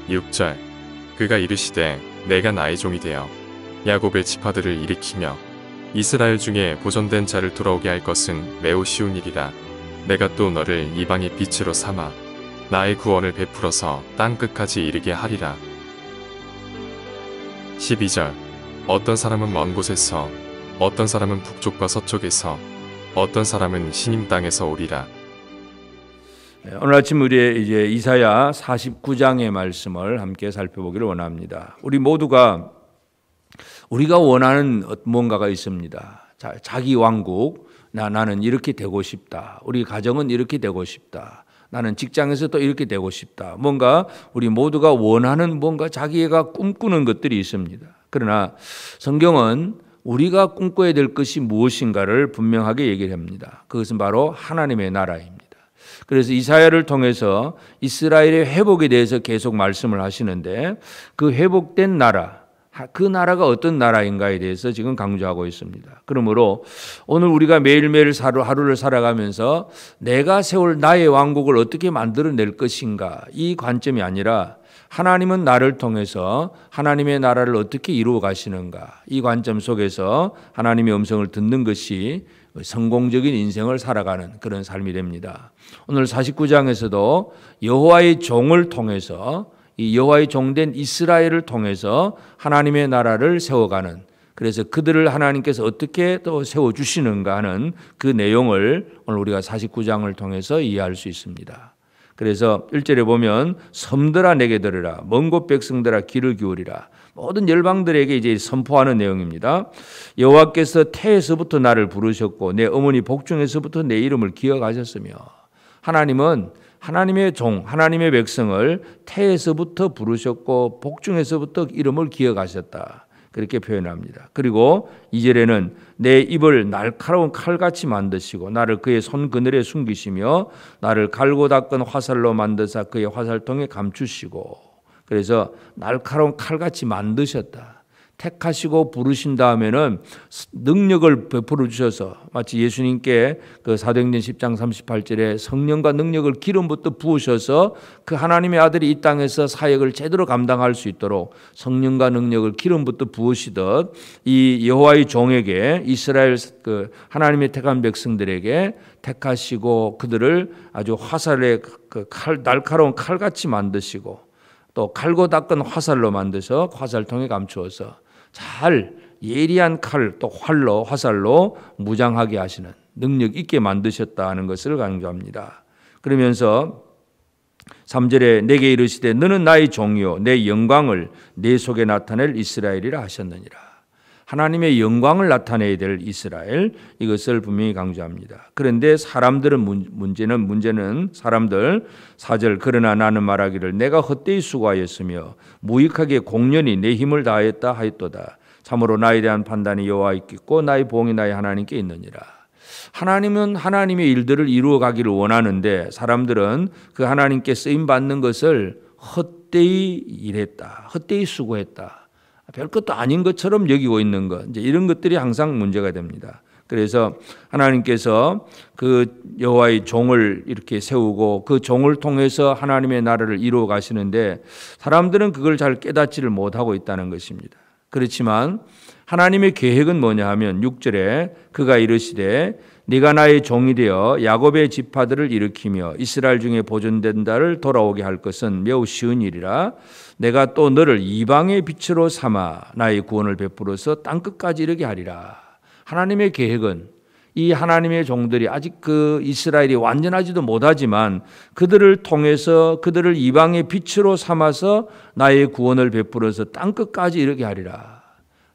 6절 그가 이르시되 내가 나의 종이 되어 야곱의 지파들을 일으키며 이스라엘 중에 보존된 자를 돌아오게 할 것은 매우 쉬운 일이라. 내가 또 너를 이방의 빛으로 삼아 나의 구원을 베풀어서 땅끝까지 이르게 하리라. 12절 어떤 사람은 먼 곳에서, 어떤 사람은 북쪽과 서쪽에서, 어떤 사람은 시님 땅에서 오리라. 오늘 아침 우리의 이제 이사야 49장의 말씀을 함께 살펴보기를 원합니다. 우리 모두가 우리가 원하는 뭔가가 있습니다. 자기 왕국, 나는 이렇게 되고 싶다. 우리 가정은 이렇게 되고 싶다. 나는 직장에서 또 이렇게 되고 싶다. 뭔가 우리 모두가 원하는 뭔가 자기가 꿈꾸는 것들이 있습니다. 그러나 성경은 우리가 꿈꿔야 될 것이 무엇인가를 분명하게 얘기를 합니다. 그것은 바로 하나님의 나라입니다. 그래서 이사야를 통해서 이스라엘의 회복에 대해서 계속 말씀을 하시는데 그 회복된 나라, 그 나라가 어떤 나라인가에 대해서 지금 강조하고 있습니다. 그러므로 오늘 우리가 매일매일 하루를 살아가면서 내가 세울 나의 왕국을 어떻게 만들어낼 것인가, 이 관점이 아니라 하나님은 나를 통해서 하나님의 나라를 어떻게 이루어 가시는가, 이 관점 속에서 하나님의 음성을 듣는 것이 성공적인 인생을 살아가는 그런 삶이 됩니다. 오늘 49장에서도 여호와의 종을 통해서, 이 여호와의 종된 이스라엘을 통해서 하나님의 나라를 세워가는, 그래서 그들을 하나님께서 어떻게 또 세워주시는가 하는 그 내용을 오늘 우리가 49장을 통해서 이해할 수 있습니다. 그래서 1절에 보면 섬들아 내게 들으라, 먼 곳 백성들아 귀를 기울이라, 모든 열방들에게 이제 선포하는 내용입니다. 여호와께서 태에서부터 나를 부르셨고 내 어머니 복중에서부터 내 이름을 기억하셨으며, 하나님은 하나님의 종, 하나님의 백성을 태에서부터 부르셨고 복중에서부터 이름을 기억하셨다, 그렇게 표현합니다. 그리고 2절에는 내 입을 날카로운 칼같이 만드시고 나를 그의 손 그늘에 숨기시며 나를 갈고 닦은 화살로 만드사 그의 화살통에 감추시고, 그래서 날카로운 칼같이 만드셨다. 택하시고 부르신 다음에는 능력을 베풀어 주셔서, 마치 예수님께 그 사도행전 10장 38절에 성령과 능력을 기름부터 부으셔서 그 하나님의 아들이 이 땅에서 사역을 제대로 감당할 수 있도록 성령과 능력을 기름부터 부으시듯 이 여호와의 종에게, 이스라엘 그 하나님의 택한 백성들에게 택하시고 그들을 아주 화살의 그 날카로운 칼같이 만드시고 또 갈고 닦은 화살로 만드셔 화살통에 감추어서 잘 예리한 칼 또 활로 화살로 무장하게 하시는, 능력 있게 만드셨다는 것을 강조합니다. 그러면서 3절에 내게 이르시되 너는 나의 종이요 내 영광을 내 속에 나타낼 이스라엘이라 하셨느니라. 하나님의 영광을 나타내야 될 이스라엘, 이것을 분명히 강조합니다. 그런데 사람들은 문제는 사람들 4절 그러나 나는 말하기를 내가 헛되이 수고하였으며 무익하게 공연히 내 힘을 다하였다 하였도다. 참으로 나에 대한 판단이 여호와께 있고 나의 보응이 나의 하나님께 있느니라. 하나님은 하나님의 일들을 이루어 가기를 원하는데 사람들은 그 하나님께 쓰임 받는 것을 헛되이 일했다, 헛되이 수고했다, 별것도 아닌 것처럼 여기고 있는 것, 이제 이런 것들이 항상 문제가 됩니다. 그래서 하나님께서 그 여호와의 종을 이렇게 세우고 그 종을 통해서 하나님의 나라를 이루어 가시는데 사람들은 그걸 잘 깨닫지를 못하고 있다는 것입니다. 그렇지만 하나님의 계획은 뭐냐 하면 6절에 그가 이르시되 네가 나의 종이 되어 야곱의 지파들을 일으키며 이스라엘 중에 보존된 자를 돌아오게 할 것은 매우 쉬운 일이라. 내가 또 너를 이방의 빛으로 삼아 나의 구원을 베풀어서 땅끝까지 이르게 하리라. 하나님의 계획은 이 하나님의 종들이 아직 그 이스라엘이 완전하지도 못하지만 그들을 통해서 그들을 이방의 빛으로 삼아서 나의 구원을 베풀어서 땅끝까지 이르게 하리라.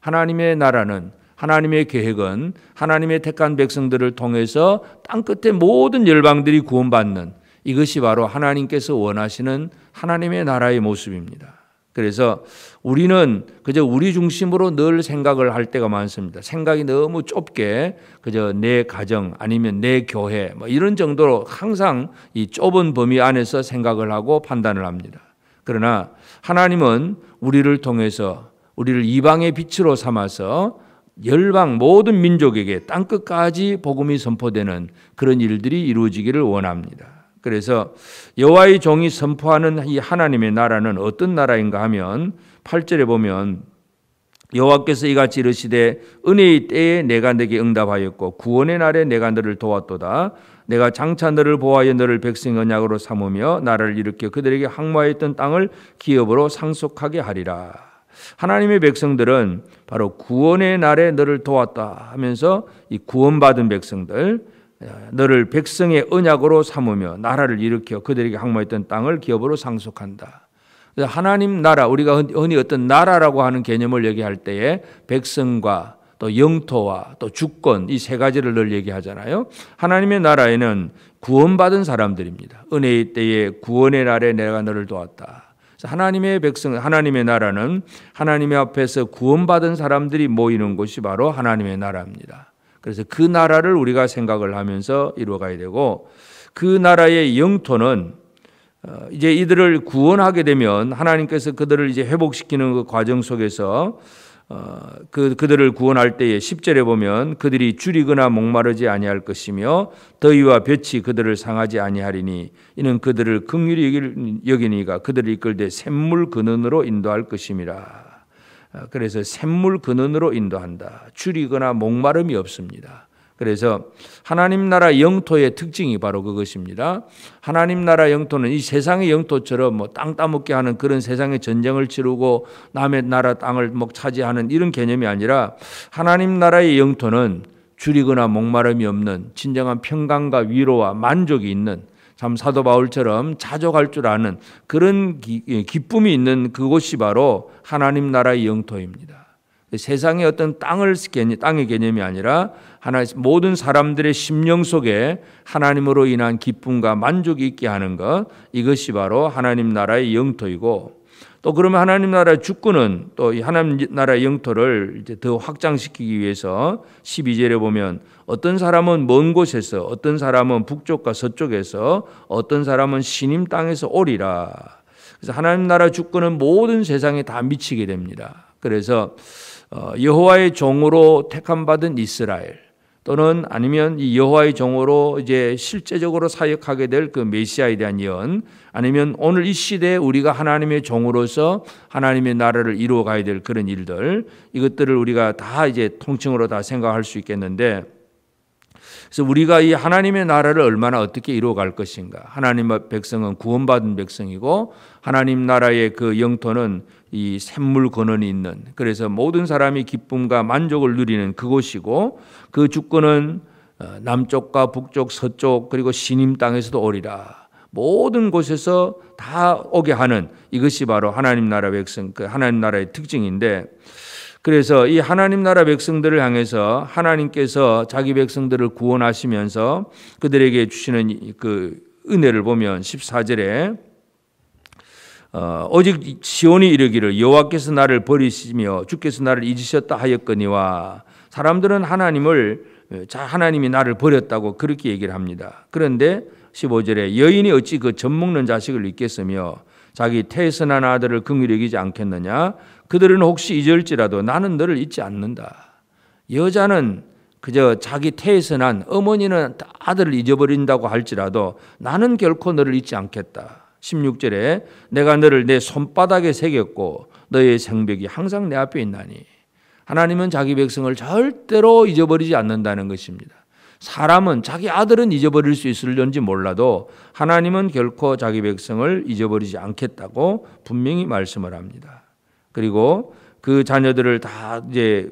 하나님의 나라는, 하나님의 계획은 하나님의 택한 백성들을 통해서 땅끝의 모든 열방들이 구원받는, 이것이 바로 하나님께서 원하시는 하나님의 나라의 모습입니다. 그래서 우리는 그저 우리 중심으로 늘 생각을 할 때가 많습니다. 생각이 너무 좁게 그저 내 가정 아니면 내 교회 뭐 이런 정도로 항상 이 좁은 범위 안에서 생각을 하고 판단을 합니다. 그러나 하나님은 우리를 통해서 우리를 이방의 빛으로 삼아서 열방 모든 민족에게 땅끝까지 복음이 선포되는 그런 일들이 이루어지기를 원합니다. 그래서 여호와의 종이 선포하는 이 하나님의 나라는 어떤 나라인가 하면 8절에 보면 여호와께서 이같이 이르시되 은혜의 때에 내가 네게 응답하였고 구원의 날에 내가 너를 도왔도다. 내가 장차 너를 보호하여 너를 백성의 언약으로 삼으며 나라를 일으켜 그들에게 항모하였던 땅을 기업으로 상속하게 하리라. 하나님의 백성들은 바로 구원의 날에 너를 도왔다 하면서 이 구원받은 백성들, 너를 백성의 언약으로 삼으며 나라를 일으켜 그들에게 항모했던 땅을 기업으로 상속한다. 하나님 나라, 우리가 흔히 어떤 나라라고 하는 개념을 얘기할 때에 백성과 또 영토와 또 주권 이 세 가지를 늘 얘기하잖아요. 하나님의 나라에는 구원받은 사람들입니다. 은혜의 때에 구원의 날에 내가 너를 도왔다. 하나님의 백성, 하나님의 나라는 하나님의 앞에서 구원받은 사람들이 모이는 곳이 바로 하나님의 나라입니다. 그래서 그 나라를 우리가 생각을 하면서 이루어가야 되고, 그 나라의 영토는 이제 이들을 구원하게 되면 하나님께서 그들을 이제 회복시키는 그 과정 속에서 그들을 구원할 때에 10절에 보면 그들이 줄이거나 목마르지 아니할 것이며 더위와 볕이 그들을 상하지 아니하리니 이는 그들을 긍휼히 여기니가 그들을 이끌되 샘물 근원으로 인도할 것임이라. 그래서 샘물 근원으로 인도한다. 줄이거나 목마름이 없습니다. 그래서 하나님 나라 영토의 특징이 바로 그것입니다. 하나님 나라 영토는 이 세상의 영토처럼 뭐 땅 따먹게 하는 그런 세상의 전쟁을 치르고 남의 나라 땅을 차지하는 이런 개념이 아니라 하나님 나라의 영토는 줄이거나 목마름이 없는 진정한 평강과 위로와 만족이 있는, 참 사도 바울처럼 자족할 줄 아는 그런 기쁨이 있는 그곳이 바로 하나님 나라의 영토입니다. 세상의 어떤 땅의 개념이 아니라 모든 사람들의 심령 속에 하나님으로 인한 기쁨과 만족이 있게 하는 것, 이것이 바로 하나님 나라의 영토이고, 또 그러면 하나님 나라의 주권은 또 하나님 나라의 영토를 이제 더 확장시키기 위해서 12절에 보면 어떤 사람은 먼 곳에서, 어떤 사람은 북쪽과 서쪽에서, 어떤 사람은 시님 땅에서 오리라. 그래서 하나님 나라 주권은 모든 세상에 다 미치게 됩니다. 그래서 여호와의 종으로 택함 받은 이스라엘, 또는 아니면 이 여호와의 종으로 이제 실제적으로 사역하게 될 그 메시아에 대한 예언, 아니면 오늘 이 시대에 우리가 하나님의 종으로서 하나님의 나라를 이루어 가야 될 그런 일들, 이것들을 우리가 다 이제 통칭으로 다 생각할 수 있겠는데, 그래서 우리가 이 하나님의 나라를 얼마나 어떻게 이루어갈 것인가. 하나님의 백성은 구원받은 백성이고 하나님 나라의 그 영토는 이 샘물 근원이 있는, 그래서 모든 사람이 기쁨과 만족을 누리는 그곳이고, 그 주권은 남쪽과 북쪽, 서쪽, 그리고 시님 땅에서도 오리라. 모든 곳에서 다 오게 하는, 이것이 바로 하나님 나라 백성, 그 하나님 나라의 특징인데, 그래서 이 하나님 나라 백성들을 향해서 하나님께서 자기 백성들을 구원하시면서 그들에게 주시는 그 은혜를 보면 14절에 오직 시온이 이르기를 여호와께서 나를 버리시며 주께서 나를 잊으셨다 하였거니와. 사람들은 하나님이 나를 버렸다고 그렇게 얘기를 합니다. 그런데 15절에 여인이 어찌 그 젖먹는 자식을 잊겠으며 자기 태에서 난 아들을 긍휼히 여기지 않겠느냐. 그들은 혹시 잊을지라도 나는 너를 잊지 않는다. 여자는 그저 자기 태에서 난, 어머니는 아들을 잊어버린다고 할지라도 나는 결코 너를 잊지 않겠다. 16절에 내가 너를 내 손바닥에 새겼고 너의 생벽이 항상 내 앞에 있나니. 하나님은 자기 백성을 절대로 잊어버리지 않는다는 것입니다. 사람은, 자기 아들은 잊어버릴 수 있을런지 몰라도 하나님은 결코 자기 백성을 잊어버리지 않겠다고 분명히 말씀을 합니다. 그리고 그 자녀들을 다 이제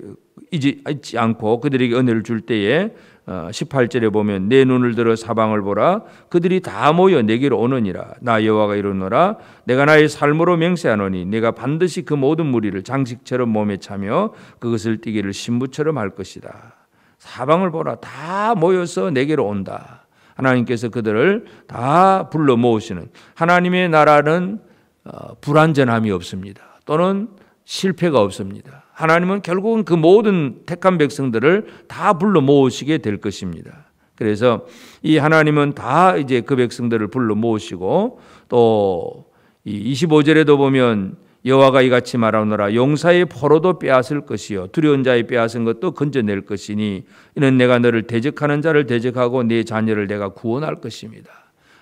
잊지 않고 그들에게 은혜를 줄 때에 18절에 보면 내 눈을 들어 사방을 보라. 그들이 다 모여 내게로 오느니라. 나 여호와가 이르노라. 내가 나의 삶으로 맹세하노니 내가 반드시 그 모든 무리를 장식처럼 몸에 차며 그것을 띠기를 신부처럼 할 것이다. 사방을 보라. 다 모여서 내게로 온다. 하나님께서 그들을 다 불러 모으시는, 하나님의 나라는 불완전함이 없습니다. 또는 실패가 없습니다. 하나님은 결국은 그 모든 택한 백성들을 다 불러 모으시게 될 것입니다. 그래서 이 하나님은 다 이제 그 백성들을 불러 모으시고, 또 25절에도 보면 여호와가 이같이 말하노라. 용사의 포로도 빼앗을 것이요 두려운 자의 빼앗은 것도 건져낼 것이니 이는 내가 너를 대적하는 자를 대적하고 네 자녀를 내가 구원할 것입니다.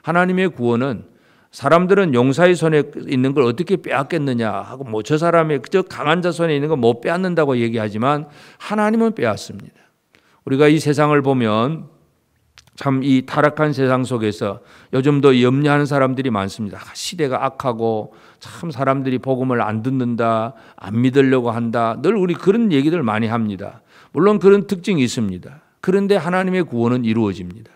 하나님의 구원은 사람들은 용사의 손에 있는 걸 어떻게 빼앗겠느냐 하고 뭐 저 사람의 저 강한 자 손에 있는 거 못 빼앗는다고 얘기하지만 하나님은 빼앗습니다. 우리가 이 세상을 보면 참 이 타락한 세상 속에서 요즘도 염려하는 사람들이 많습니다. 시대가 악하고 참 사람들이 복음을 안 듣는다, 안 믿으려고 한다. 늘 우리 그런 얘기들 많이 합니다. 물론 그런 특징이 있습니다. 그런데 하나님의 구원은 이루어집니다.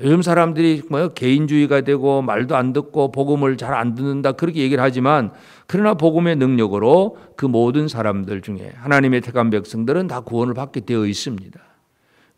요즘 사람들이 뭐 개인주의가 되고 말도 안 듣고 복음을 잘 안 듣는다 그렇게 얘기를 하지만 그러나 복음의 능력으로 그 모든 사람들 중에 하나님의 택한 백성들은 다 구원을 받게 되어 있습니다.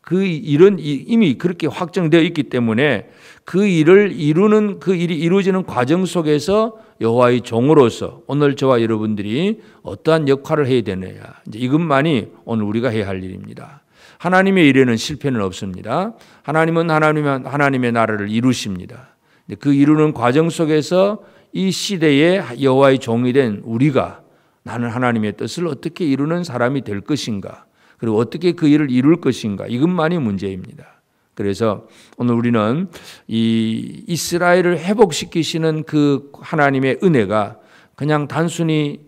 그 일은 이미 그렇게 확정되어 있기 때문에 그 일을 이루는 그 일이 이루어지는 과정 속에서 여호와의 종으로서 오늘 저와 여러분들이 어떠한 역할을 해야 되느냐 이제 이것만이 오늘 우리가 해야 할 일입니다. 하나님의 일에는 실패는 없습니다. 하나님은 하나님의 나라를 이루십니다. 그 이루는 과정 속에서 이 시대에 여호와의 종이 된 우리가 나는 하나님의 뜻을 어떻게 이루는 사람이 될 것인가 그리고 어떻게 그 일을 이룰 것인가 이것만이 문제입니다. 그래서 오늘 우리는 이 이스라엘을 회복시키시는 그 하나님의 은혜가 그냥 단순히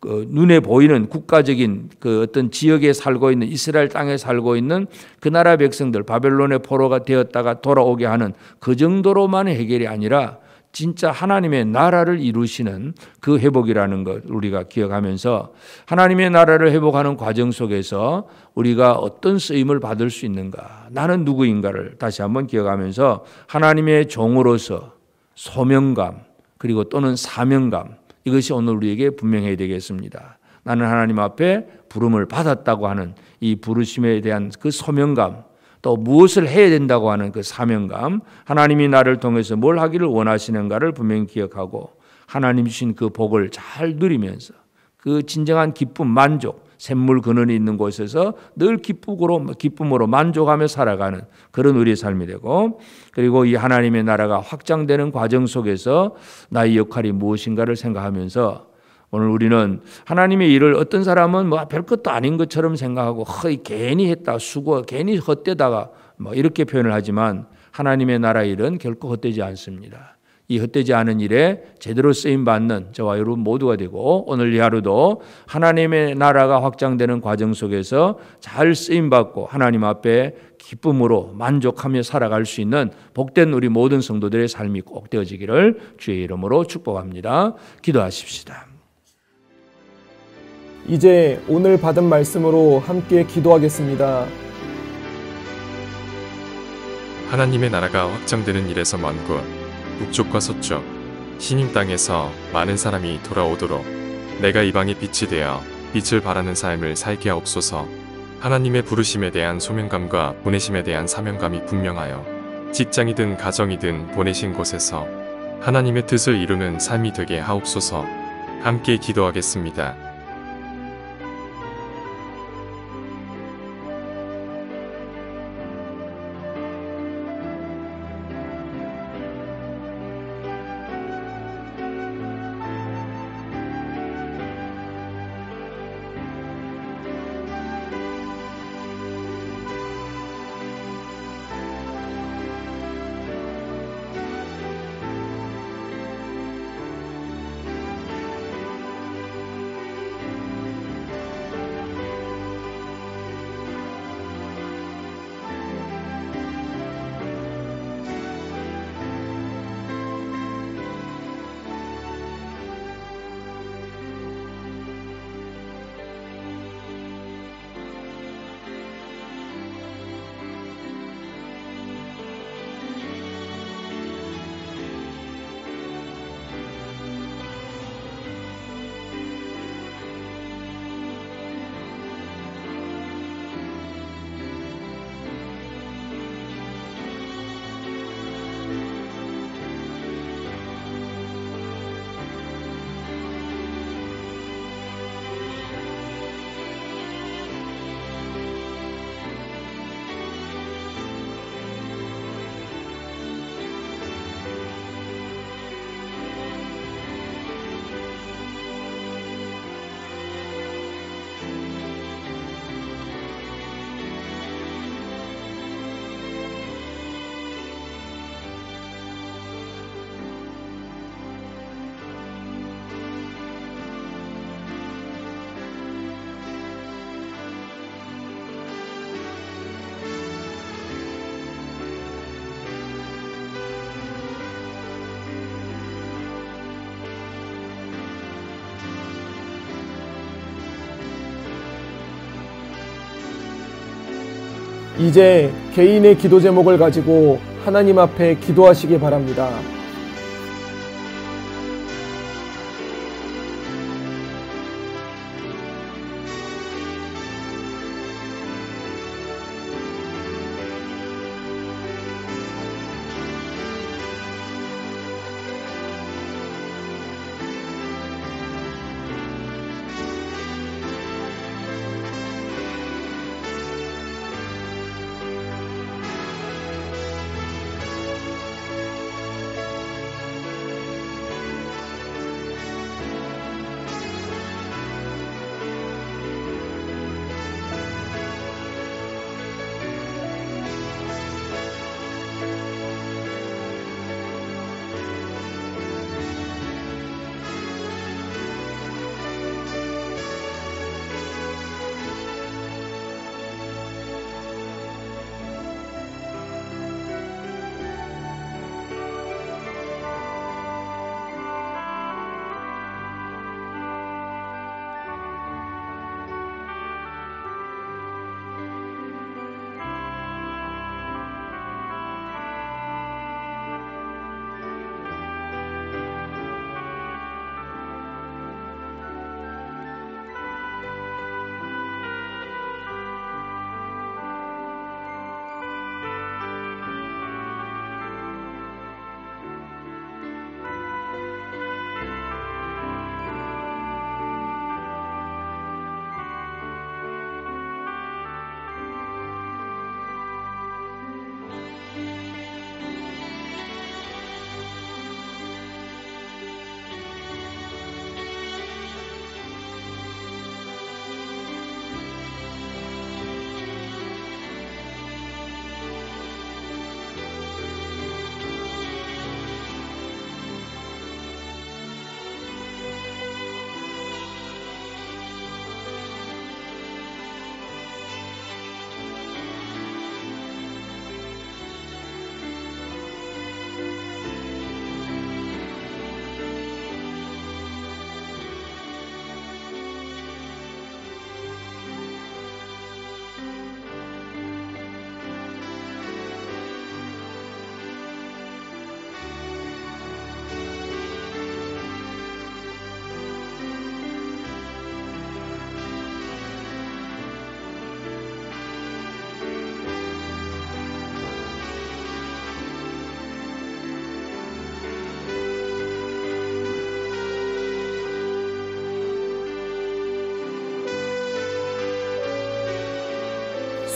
눈에 보이는 국가적인 그 어떤 지역에 살고 있는 이스라엘 땅에 살고 있는 그 나라 백성들 바벨론의 포로가 되었다가 돌아오게 하는 그 정도로만의 해결이 아니라 진짜 하나님의 나라를 이루시는 그 회복이라는 것 우리가 기억하면서 하나님의 나라를 회복하는 과정 속에서 우리가 어떤 쓰임을 받을 수 있는가 나는 누구인가를 다시 한번 기억하면서 하나님의 종으로서 소명감 그리고 또는 사명감 이것이 오늘 우리에게 분명해야 되겠습니다. 나는 하나님 앞에 부름을 받았다고 하는 이 부르심에 대한 그 소명감 또 무엇을 해야 된다고 하는 그 사명감 하나님이 나를 통해서 뭘 하기를 원하시는가를 분명히 기억하고 하나님 주신 그 복을 잘 누리면서 그 진정한 기쁨 만족 샘물 근원이 있는 곳에서 늘 기쁨으로 만족하며 살아가는 그런 우리의 삶이 되고 그리고 이 하나님의 나라가 확장되는 과정 속에서 나의 역할이 무엇인가를 생각하면서 오늘 우리는 하나님의 일을 어떤 사람은 뭐 별것도 아닌 것처럼 생각하고 괜히 했다 수고 괜히 헛되다가 뭐 이렇게 표현을 하지만 하나님의 나라 일은 결코 헛되지 않습니다. 이 헛되지 않은 일에 제대로 쓰임받는 저와 여러분 모두가 되고 오늘 이 하루도 하나님의 나라가 확장되는 과정 속에서 잘 쓰임받고 하나님 앞에 기쁨으로 만족하며 살아갈 수 있는 복된 우리 모든 성도들의 삶이 꼭 되어지기를 주의 이름으로 축복합니다. 기도하십시다. 이제 오늘 받은 말씀으로 함께 기도하겠습니다. 하나님의 나라가 확장되는 일에서 먼 곳, 북쪽과 서쪽, 신임 땅에서 많은 사람이 돌아오도록 내가 이방의 빛이 되어 빛을 발하는 삶을 살게 하옵소서. 하나님의 부르심에 대한 소명감과 보내심에 대한 사명감이 분명하여 직장이든 가정이든 보내신 곳에서 하나님의 뜻을 이루는 삶이 되게 하옵소서. 함께 기도하겠습니다. 이제 개인의 기도 제목을 가지고 하나님 앞에 기도하시기 바랍니다.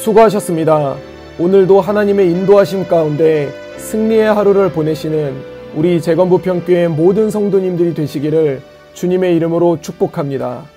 수고하셨습니다. 오늘도 하나님의 인도하심 가운데 승리의 하루를 보내시는 우리 재건부평교회 모든 성도님들이 되시기를 주님의 이름으로 축복합니다.